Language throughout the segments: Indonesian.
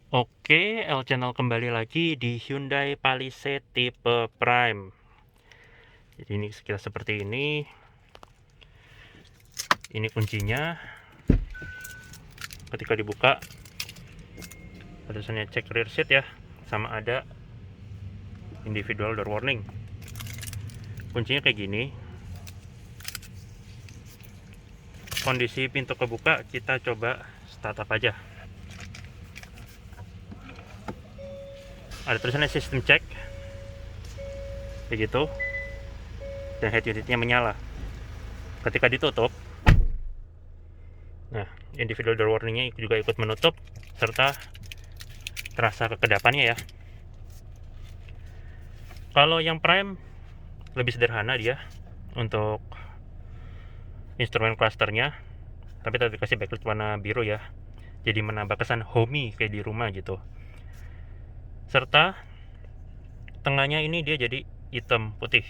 Oke, L Channel kembali lagi di Hyundai Palisade tipe Prime. Jadi ini sekilas seperti ini. Ini kuncinya. Ketika dibuka, ada tulisannya cek rear seat ya, sama ada individual door warning. Kuncinya kayak gini. Kondisi pintu kebuka, kita coba start up aja. Ada tulisannya system check, begitu, dan head unitnya menyala. Ketika ditutup, nah individual door warningnya juga ikut menutup, serta terasa kekedapannya ya. Kalau yang Prime lebih sederhana dia untuk instrumen clusternya, tapi tadi dikasih backlight warna biru ya, jadi menambah kesan homey kayak di rumah gitu. Serta tengahnya ini dia jadi hitam putih.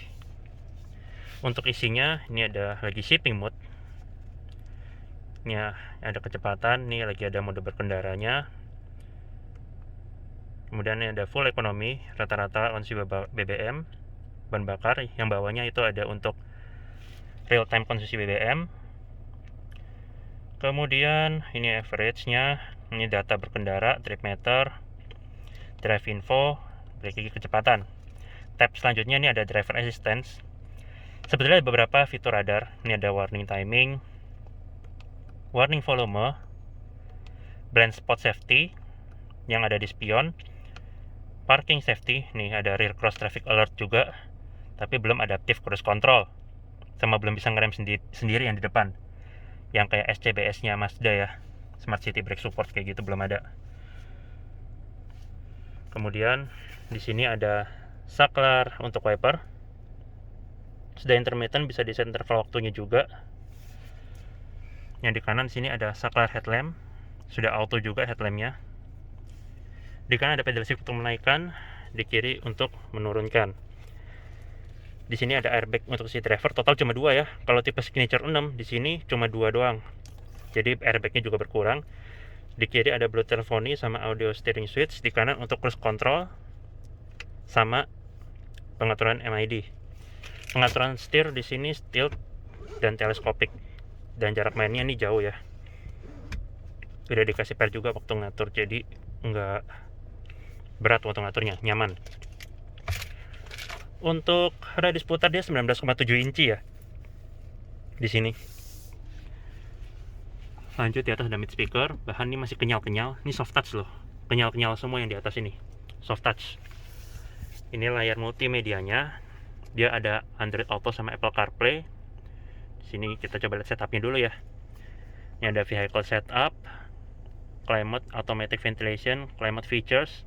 Untuk isinya ini ada lagi shipping mode, ini ada kecepatan, ini lagi ada mode berkendaranya. Kemudian ini ada full economy, rata-rata konsumsi BBM, bahan bakar. Yang bawahnya itu ada untuk real time konsumsi BBM. Kemudian ini average-nya, ini data berkendara, trip meter, drive info, brake kecepatan. Tab selanjutnya ini ada driver assistance. Sebetulnya ada beberapa fitur radar. Ini ada warning timing, warning volume, blind spot safety yang ada di spion, parking safety. Nih ada rear cross traffic alert juga, tapi belum adaptive cruise control, sama belum bisa ngerem sendiri yang di depan, yang kayak SCBS-nya Mazda ya, Smart City Brake Support kayak gitu belum ada. Kemudian di sini ada saklar untuk wiper. Sudah intermittent, bisa di set interval waktunya juga. Yang di kanan sini ada saklar headlamp, sudah auto juga headlampnya. Di kanan ada pedal shift untuk menaikkan, di kiri untuk menurunkan. Di sini ada airbag untuk si driver, total cuma 2 ya. Kalau tipe signature 6 di sini cuma 2 doang. Jadi airbagnya juga berkurang. Di kiri ada Bluetooth telephony sama audio steering switch, di kanan untuk cruise control sama pengaturan MID. Pengaturan setir di sini tilt dan teleskopik, dan jarak mainnya ini jauh ya. Udah dikasih per juga waktu ngatur, jadi nggak berat waktu ngaturnya, nyaman. Untuk radius putar dia 19,7 inci ya di sini. Lanjut, di atas ada mid speaker, bahan ini masih kenyal-kenyal. Ini soft touch loh, kenyal-kenyal semua yang di atas ini, soft touch. Ini layar multimedianya, dia ada Android Auto sama Apple CarPlay. Di sini kita coba lihat setupnya dulu ya. Ini ada vehicle setup, climate, automatic ventilation, climate features.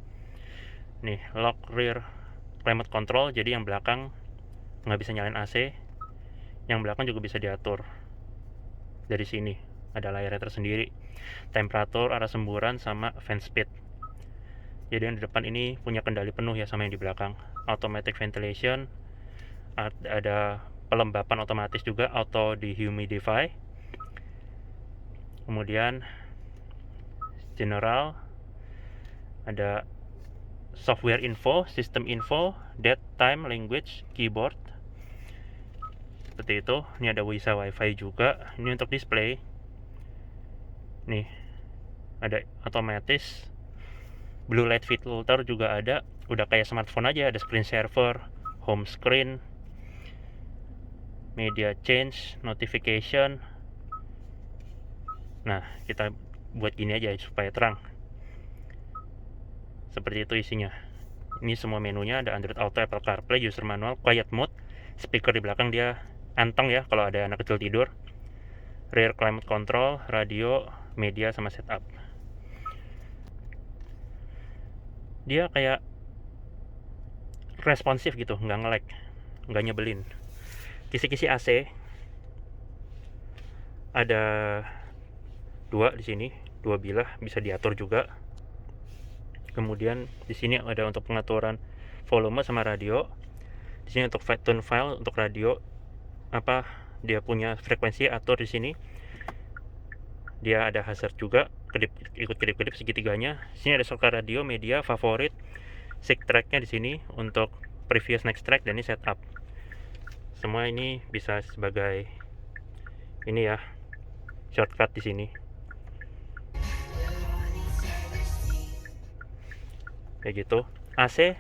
Nih lock rear climate control, jadi yang belakang nggak bisa nyalain AC, yang belakang juga bisa diatur dari sini. Ada layarnya tersendiri, temperatur, arah semburan, sama fan speed. Jadi yang di depan ini punya kendali penuh ya sama yang di belakang. Automatic ventilation, ada pelembapan otomatis juga, auto dehumidify. Kemudian general, ada software info, system info, date, time, language, keyboard. Seperti itu. Ini ada WiSA WiFi juga. Ini untuk display. Nih ada otomatis, blue light filter juga ada. Udah kayak smartphone aja, ada screen saver, home screen, media change, notification. Nah kita buat gini aja supaya terang. Seperti itu isinya. Ini semua menunya, ada Android Auto, Apple CarPlay, user manual, quiet mode, speaker di belakang dia anteng ya kalau ada anak kecil tidur, rear climate control, radio, media, sama setup. Dia kayak responsif gitu, nggak nge-lag, nggak nyebelin. Kisi-kisi AC ada 2 di sini, 2 bilah, bisa diatur juga. Kemudian di sini ada untuk pengaturan volume sama radio. Di sini untuk tune file untuk radio, apa dia punya frekuensi atur di sini. Dia ada hazard juga, ikut kedip-kedip segitiganya. Sini ada shortcut radio, media, favorit, sync tracknya di sini untuk previous next track, dan ini setup. Semua ini bisa sebagai ini ya, shortcut di sini. Kayak gitu. AC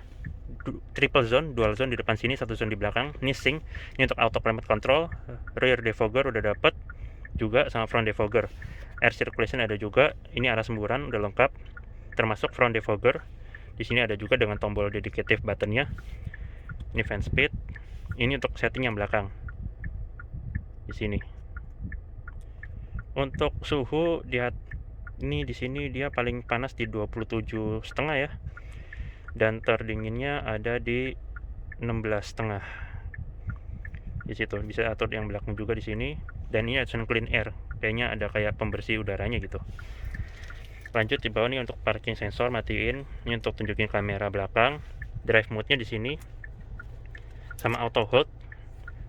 triple zone, dual zone di depan sini, satu zone di belakang. Ini sync, ini untuk auto climate control. Rear defogger udah dapet juga, sama front defogger. Air circulation ada juga. Ini arah semburan udah lengkap, termasuk front defogger. Di sini ada juga dengan tombol dedicated buttonnya. Ini fan speed. Ini untuk setting yang belakang. Di sini. Untuk suhu ini di sini dia paling panas di 27,5 ya. Dan terdinginnya ada di 16,5. Di situ bisa atur yang belakang juga di sini. Dan ini ada clean air, kayaknya ada kayak pembersih udaranya gitu. Lanjut di bawah nih untuk parking sensor matiin. Ini untuk tunjukin kamera belakang. Drive mode-nya di sini. Sama auto hold.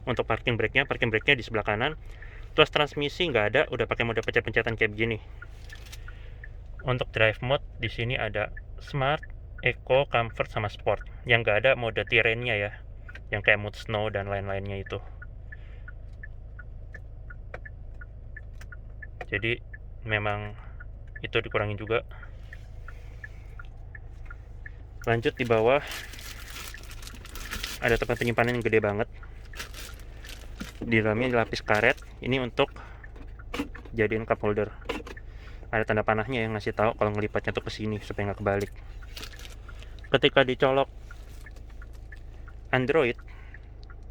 Untuk parking brake-nya di sebelah kanan. Terus transmisi nggak ada, udah pakai mode pencet-pencetan kayak begini. Untuk drive mode di sini ada Smart, Eco, Comfort, sama Sport. Yang nggak ada mode terrain-nya ya, yang kayak mode snow dan lain-lainnya itu. Jadi memang itu dikurangin juga. Lanjut di bawah ada tempat penyimpanan yang gede banget. Di dalamnya dilapis karet. Ini untuk jadiin cup holder. Ada tanda panahnya yang ngasih tahu kalau ngelipatnya tuh ke sini supaya nggak kebalik. Ketika dicolok Android,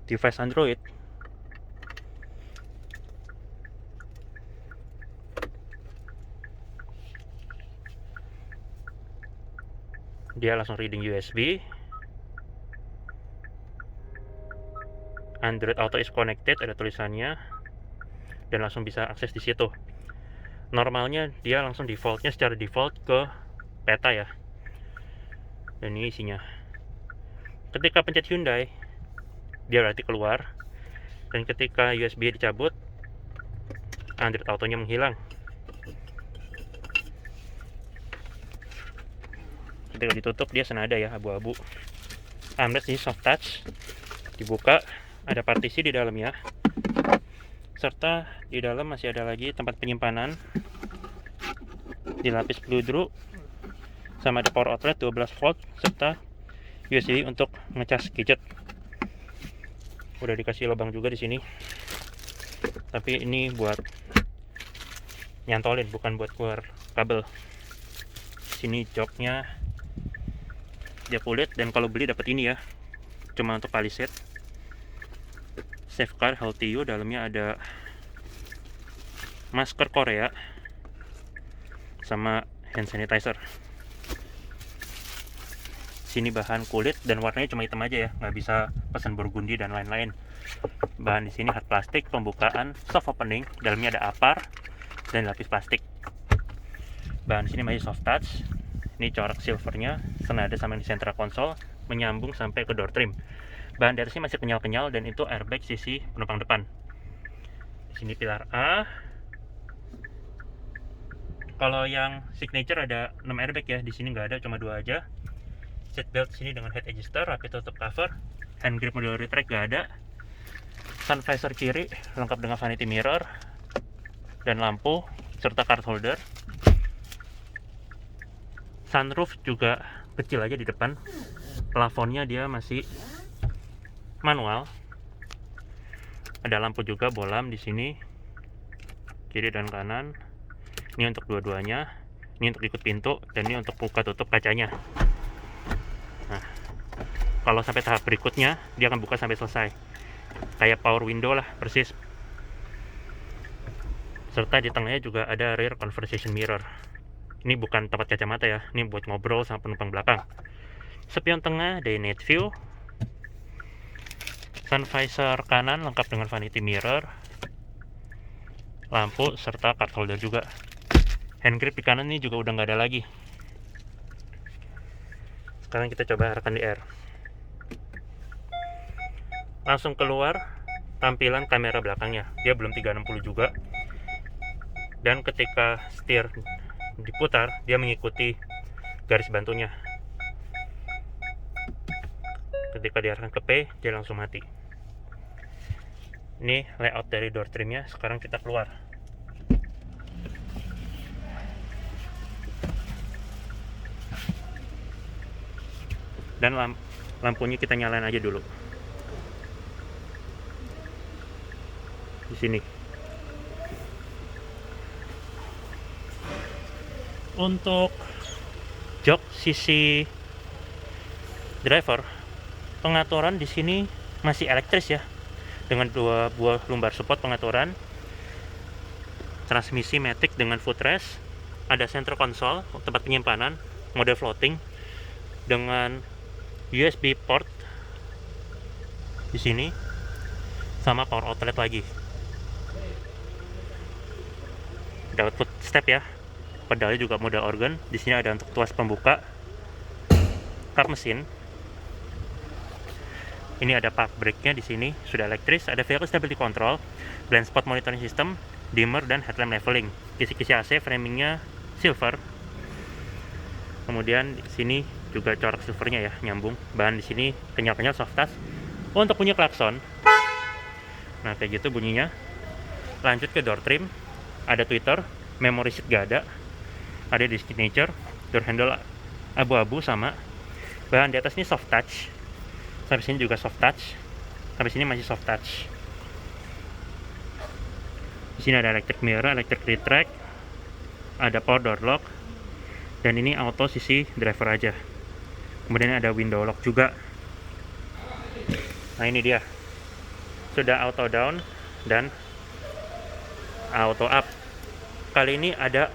device Android, dia langsung reading USB. Android Auto is connected, ada tulisannya, dan langsung bisa akses di situ. Normalnya dia langsung defaultnya secara default ke peta ya. Dan ini isinya. Ketika pencet Hyundai, dia berarti keluar. Dan ketika USB dicabut, Android Auto-nya menghilang. Ketika ditutup dia senada ya, abu-abu. Armrest ini soft touch. Dibuka, ada partisi di dalamnya. Serta di dalam masih ada lagi tempat penyimpanan. Dilapis peluru, sama ada power outlet 12 volt serta USB untuk ngecas gadget. Udah dikasih lubang juga di sini. Tapi ini buat nyantolin, bukan buat keluar kabel. Sini joknya dia kulit, dan kalau beli dapat ini ya, cuma untuk palisade. Safeguard Healthy You, dalamnya ada masker Korea sama hand sanitizer. Sini bahan kulit dan warnanya cuma hitam aja ya, nggak bisa pesan burgundy dan lain-lain. Bahan di sini hard plastik, pembukaan soft opening, dalamnya ada apar dan lapis plastik. Bahan di sini masih soft touch. Ini corak silvernya, senada sama di sentra konsol, menyambung sampai ke door trim. Bahan di atasnya masih kenyal-kenyal, dan itu airbag sisi penumpang depan. Di sini pilar A. Kalau yang signature ada 6 airbag ya, di sini nggak ada, cuma 2 aja. Seat belt sini dengan head adjuster, rapi tutup cover. Hand grip model retract nggak ada. Sun visor kiri lengkap dengan vanity mirror dan lampu serta card holder. Sunroof juga kecil aja di depan. Plafonnya dia masih manual. Ada lampu juga bolam di sini, kiri dan kanan. Ini untuk dua-duanya. Ini untuk ikut pintu, dan ini untuk buka tutup kacanya. Nah, kalau sampai tahap berikutnya dia akan buka sampai selesai, kayak power window lah persis. Serta di tengahnya juga ada rear conversation mirror. Ini bukan tempat kacamata ya, ini buat ngobrol sama penumpang belakang. Spion tengah day night view. Sun visor kanan lengkap dengan vanity mirror, lampu serta card holder juga. Hand grip di kanan ini juga udah nggak ada lagi. Sekarang kita coba arahkan di air. Langsung keluar tampilan kamera belakangnya. Dia belum 360 juga. dan ketika setir diputar dia mengikuti garis bantunya. Ketika diarahkan ke P dia langsung mati. Ini layout dari door trimnya. Sekarang kita keluar. Dan lampunya kita nyalain aja dulu di sini. Untuk jok sisi driver, pengaturan di sini masih elektris ya, dengan 2 buah lumbar support pengaturan, transmisi matic dengan footrest, ada center console tempat penyimpanan mode floating dengan USB port di sini sama power outlet lagi. Ada output step ya. Pedalnya juga mode organ. Di sini ada untuk tuas pembuka, kap mesin. Ini ada park brake-nya di sini sudah elektris. Ada vehicle stability control, blind spot monitoring system, dimmer dan headlamp leveling. Kisi-kisi AC, framingnya silver. Kemudian di sini juga corak silvernya ya, nyambung. Bahan di sini kenyal-kenyal soft touch. Untuk bunyi klakson, nah kayak gitu bunyinya. Lanjut ke door trim, ada tweeter, memory seat gak ada di signature, door handle abu-abu sama. Bahan di atas ini soft touch, sampai sini juga soft touch, sampai sini masih soft touch. Di sini ada electric mirror, electric retract, ada power door lock, dan ini auto sisi driver aja. Kemudian ada window lock juga. Nah ini dia, sudah auto down dan auto up. Kali ini ada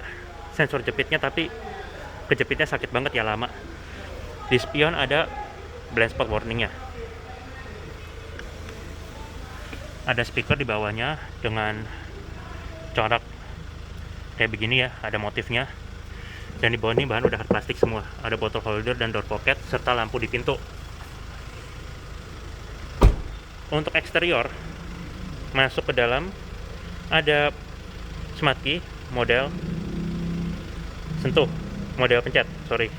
sensor jepitnya, tapi kejepitnya sakit banget ya, lama. Di spion ada blind spot warningnya. Ada speaker di bawahnya dengan corak kayak begini ya, ada motifnya. Dan di bawah ini bahan udah hard plastik semua. Ada bottle holder dan door pocket serta lampu di pintu. Untuk eksterior, masuk ke dalam ada smart key model sentuh, model pencet, sorry.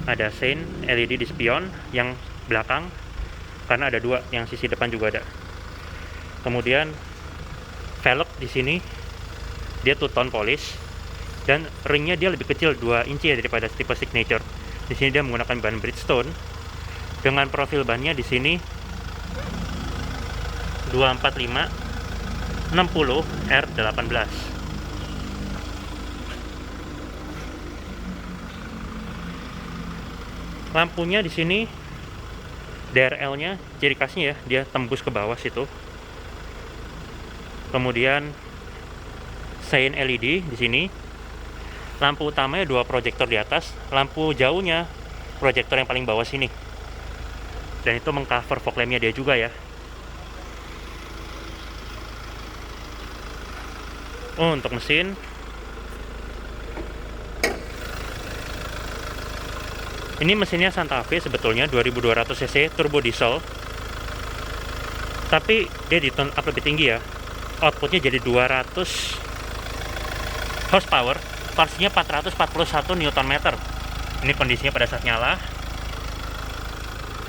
Ada sein LED di spion yang belakang, karena ada 2, yang sisi depan juga ada. Kemudian velg di sini dia two-tone polish, dan ringnya dia lebih kecil 2 inci ya daripada tipe signature. Di sini dia menggunakan bahan Bridgestone dengan profil bannya di sini 245 60 R18. Lampunya di sini DRL-nya ciri khasnya ya, dia tembus ke bawah situ. Kemudian sein LED di sini. Lampu utamanya 2 proyektor di atas, lampu jauhnya proyektor yang paling bawah sini. Dan itu mengcover fog lamp-nya dia juga ya. Untuk mesin, ini mesinnya Santa Fe sebetulnya 2200 cc turbo diesel, tapi dia di tone up lebih tinggi ya. Outputnya jadi 200 horsepower, torsinya 441 Nm. Ini kondisinya pada saat nyala.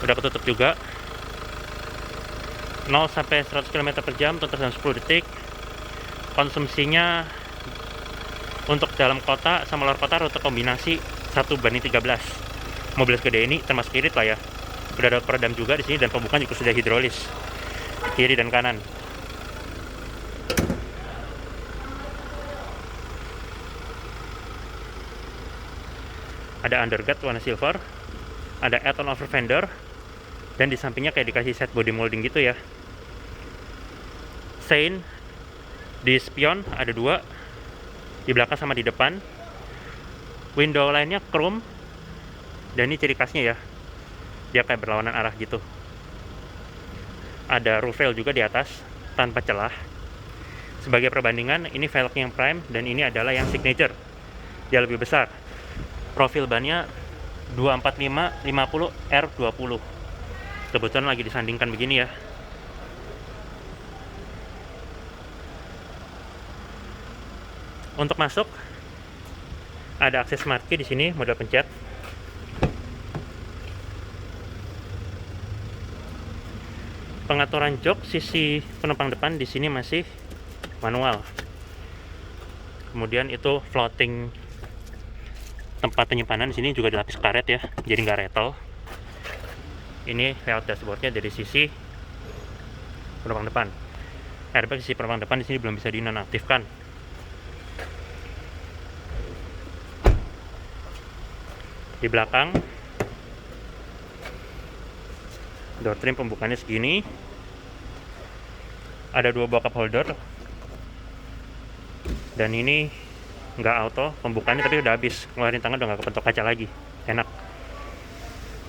Udah ketutup juga. 0 sampai 100 km/jam tuntas dalam 10 detik. Konsumsinya untuk dalam kota sama luar kota rute kombinasi 1:13. Mobil segede ini termasuk irit lah ya. Udah ada peredam juga di sini dan pembukaan juga sudah hidrolis kiri dan kanan. Ada underguard warna silver, ada add-on over fender, dan di sampingnya kayak dikasih set body molding gitu ya. Sein di spion ada 2, di belakang sama di depan. Window lainnya chrome, dan ini ciri khasnya ya, dia kayak berlawanan arah gitu. Ada roof rail juga di atas tanpa celah. Sebagai perbandingan, ini velg yang prime dan ini adalah yang signature, dia lebih besar. Profil bannya 245 50 R20. Kebetulan lagi disandingkan begini ya. Untuk masuk ada akses smart key di sini, modal pencet. Pengaturan jok sisi penumpang depan di sini masih manual. Kemudian itu floating tempat penyimpanan di sini juga dilapis karet ya, jadi nggak rattle. Ini layout dashboardnya dari sisi penumpang depan. Airbag sisi penumpang depan di sini belum bisa dinonaktifkan. Di belakang door trim pembukanya segini. Ada 2 buah cup holder. Dan ini nggak auto pembukanya, tapi udah habis. Ngeluarin tangan udah nggak kepentok kaca lagi. Enak.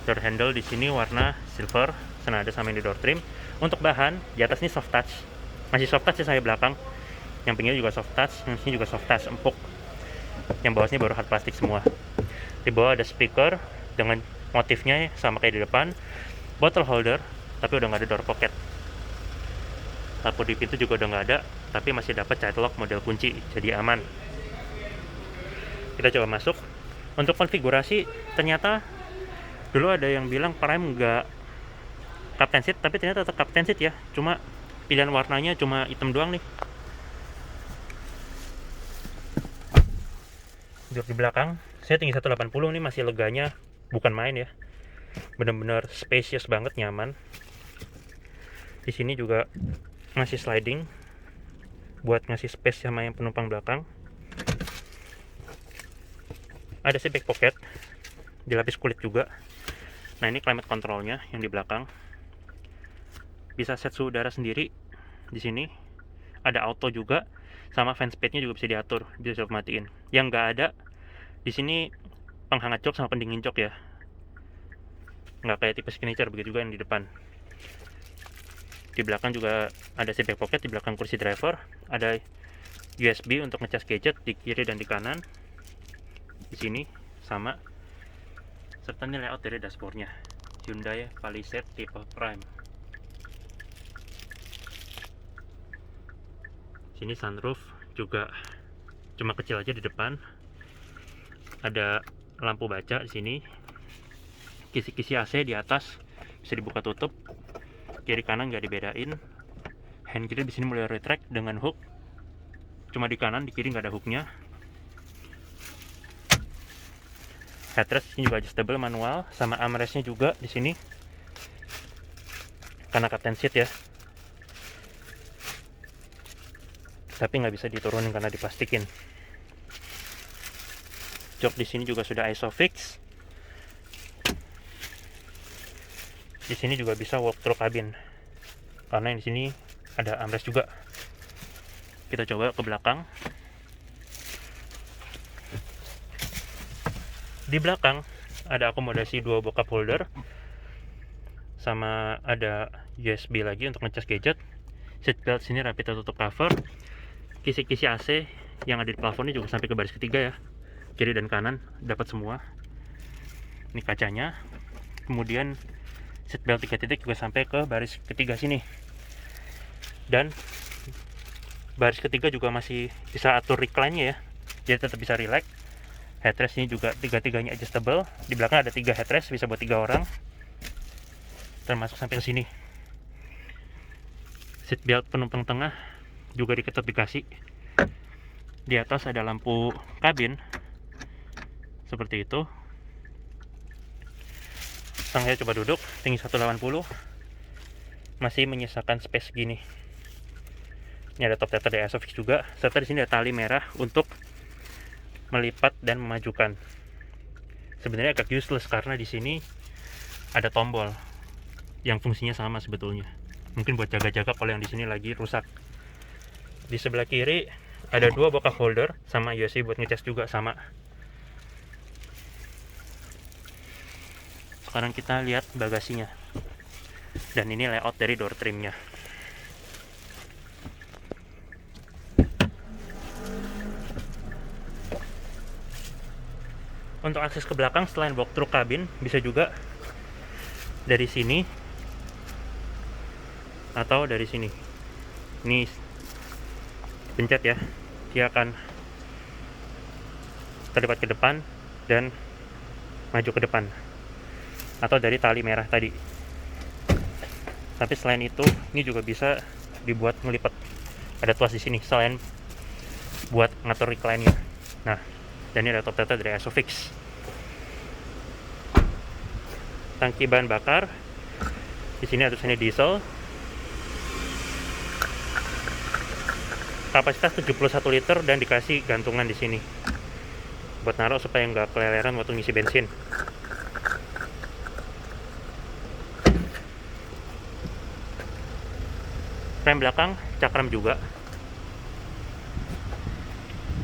Door handle di sini warna silver, senada sama yang di door trim. Untuk bahan di atas ini soft touch. Masih soft touch ya saya belakang. Yang pinggir juga soft touch, yang sini juga soft touch empuk. Yang bawah sini baru hard plastik semua. Di bawah ada speaker dengan motifnya sama kayak di depan, bottle holder, tapi udah nggak ada door pocket. Lampu di pintu juga udah nggak ada, tapi masih dapat child lock model kunci, jadi aman. Kita coba masuk. Untuk konfigurasi, ternyata dulu ada yang bilang Prime nggak captain seat, tapi ternyata tetap captain seat ya. Cuma pilihan warnanya cuma hitam doang nih. Duduk di belakang, saya tinggi 180 nih, masih leganya bukan main ya. Bener-bener spacious banget, nyaman. Di sini juga masih sliding buat ngasih space sama yang penumpang belakang. Ada sih back pocket, dilapis kulit juga. Nah, ini climate controlnya yang di belakang. Bisa set suhu udara sendiri di sini. Ada auto juga, sama fan speednya juga bisa diatur, bisa matiin. Yang nggak ada di sini penghangat jok sama pendingin jok ya, nggak kayak tipe signature, begitu juga yang di depan. Di belakang juga ada si back pocket, di belakang kursi driver ada USB untuk ngecas gadget di kiri dan di kanan. Di sini sama, serta ini layout dari dashboardnya Hyundai Palisade tipe Prime. Sini sunroof juga cuma kecil aja di depan. Ada lampu baca di sini, kisi-kisi AC di atas bisa dibuka tutup, kiri kanan nggak dibedain. Hand grill di sini mulai retract dengan hook, cuma di kanan, di kiri nggak ada hooknya. Headrest ini juga adjustable manual, sama armrestnya juga di sini karena captain seat ya, tapi nggak bisa diturunin karena diplastikin. Jok di sini juga sudah ISOFIX. Di sini juga bisa walk through cabin, karena yang di sini ada armrest juga. Kita coba ke belakang. Di belakang ada akomodasi 2 buah cup holder, sama ada USB lagi untuk ngecas gadget. Seatbelt sini rapi tertutup cover. Kisi-kisi AC yang ada di plafonnya juga sampai ke baris ketiga ya, kiri dan kanan dapat semua. Ini kacanya. Kemudian seatbelt 3 titik juga sampai ke baris ketiga sini, dan baris ketiga juga masih bisa atur recline-nya ya, jadi tetap bisa relax. Headrest ini juga 3-tiganya adjustable. Di belakang ada 3 headrest, bisa buat 3 orang, termasuk sampai ke sini. Seatbelt penumpang tengah juga diketuk dikasih. Di atas ada lampu kabin seperti itu. Saya coba duduk, tinggi 180, masih menyisakan space gini. Ini ada top tether dari ISOFIX juga, serta di sini ada tali merah untuk melipat dan memajukan. Sebenarnya agak useless karena di sini ada tombol yang fungsinya sama sebetulnya. Mungkin buat jaga-jaga kalau yang di sini lagi rusak. Di sebelah kiri ada 2 buah cup holder sama USB buat ngecas juga sama. Sekarang kita lihat bagasinya. Dan ini layout dari door trimnya. Untuk akses ke belakang selain walk through kabin, bisa juga dari sini atau dari sini. Ini pencet ya, dia akan kelipat ke depan dan maju ke depan, atau dari tali merah tadi. Tapi selain itu, ini juga bisa dibuat ngelipat. Ada tuas di sini selain buat ngatur recline-nya. Nah, dan ini ada top data dari Isofix. Tangki bahan bakar di sini ada tulisannya diesel. Kapasitas 71 liter dan dikasih gantungan di sini buat naruh supaya nggak keleleran waktu ngisi bensin. Rem belakang cakram juga.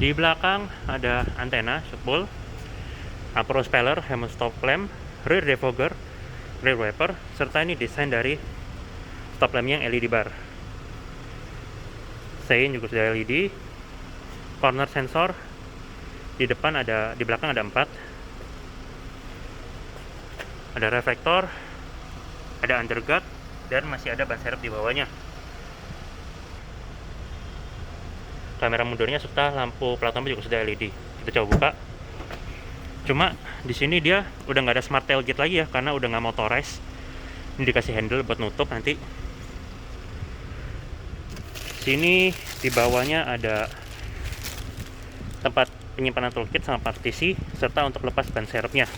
Di belakang ada antena shockball, upper speller, helm stop lamp, rear defogger, rear wiper, serta ini desain dari stop lampnya yang LED bar. Sein juga sudah LED. Corner sensor di depan ada, di belakang ada 4. Ada reflektor, ada underguard, dan masih ada ban serep di bawahnya. Kamera mundurnya serta lampu plat nomor juga sudah LED. Kita coba buka. Cuma di sini dia udah nggak ada smart tailgate lagi ya, karena udah nggak motorized. Ini dikasih handle buat nutup nanti. Sini di bawahnya ada tempat penyimpanan toolkit sama partisi, serta untuk lepas ban serepnya.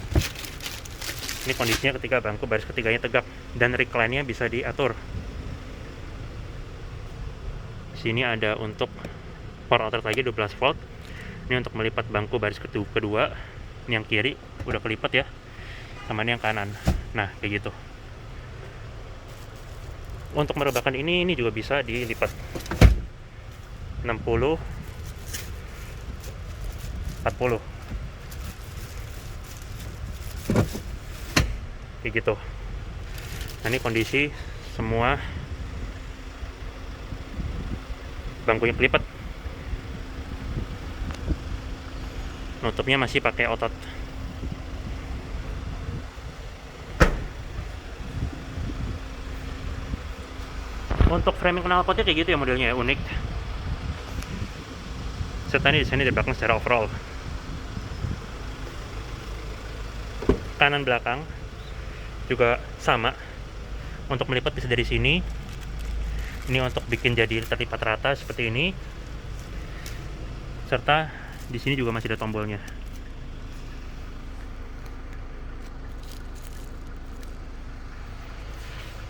Ini kondisinya ketika bangku baris ketiganya tegak dan recline-nya bisa diatur. Sini ada untuk power outlet lagi 12 volt. Ini untuk melipat bangku baris kedua. Ini yang kiri udah kelipat ya, sama ini yang kanan. Nah, kayak gitu. Untuk merebahkan ini juga bisa dilipat 60 40 kayak gitu. Nah, ini kondisi semua bangkunya kelipat. Nutupnya masih pakai otot. Untuk framing knalpotnya kayak gitu ya modelnya ya, unik. Serta ini desainnya dari belakang secara overall. Kanan belakang juga sama. Untuk melipat bisa dari sini. Ini untuk bikin jadi terlipat rata seperti ini. Serta di sini juga masih ada tombolnya.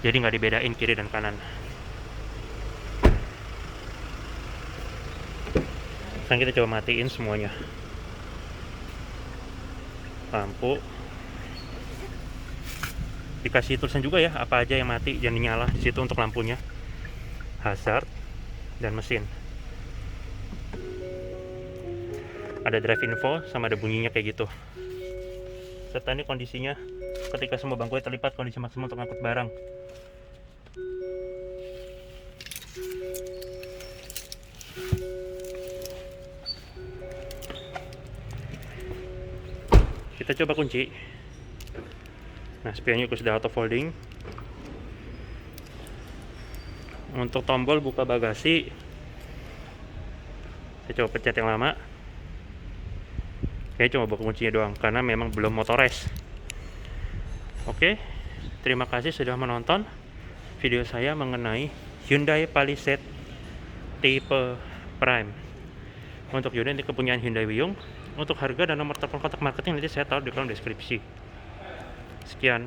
Jadi nggak dibedain kiri dan kanan. Sekarang kita coba matiin semuanya. Lampu. Dikasih tulisan juga ya, apa aja yang mati jangan nyala di situ untuk lampunya. Hazard dan mesin. Ada drive info sama ada bunyinya kayak gitu. Serta ini kondisinya ketika semua bangkunya terlipat, kondisi maksimum untuk ngangkut barang. Kita coba kunci. Nah, spionnya sudah auto folding. Untuk tombol buka bagasi, saya coba pencet yang lama. Kayaknya cuma buka kuncinya doang, karena memang belum motorized. Oke, terima kasih sudah menonton video saya mengenai Hyundai Palisade tipe Prime. Untuk unit ini kepunyaan Hyundai Wiyung. Untuk harga dan nomor telepon kontak marketing nanti saya taruh di kolom deskripsi. Sekian.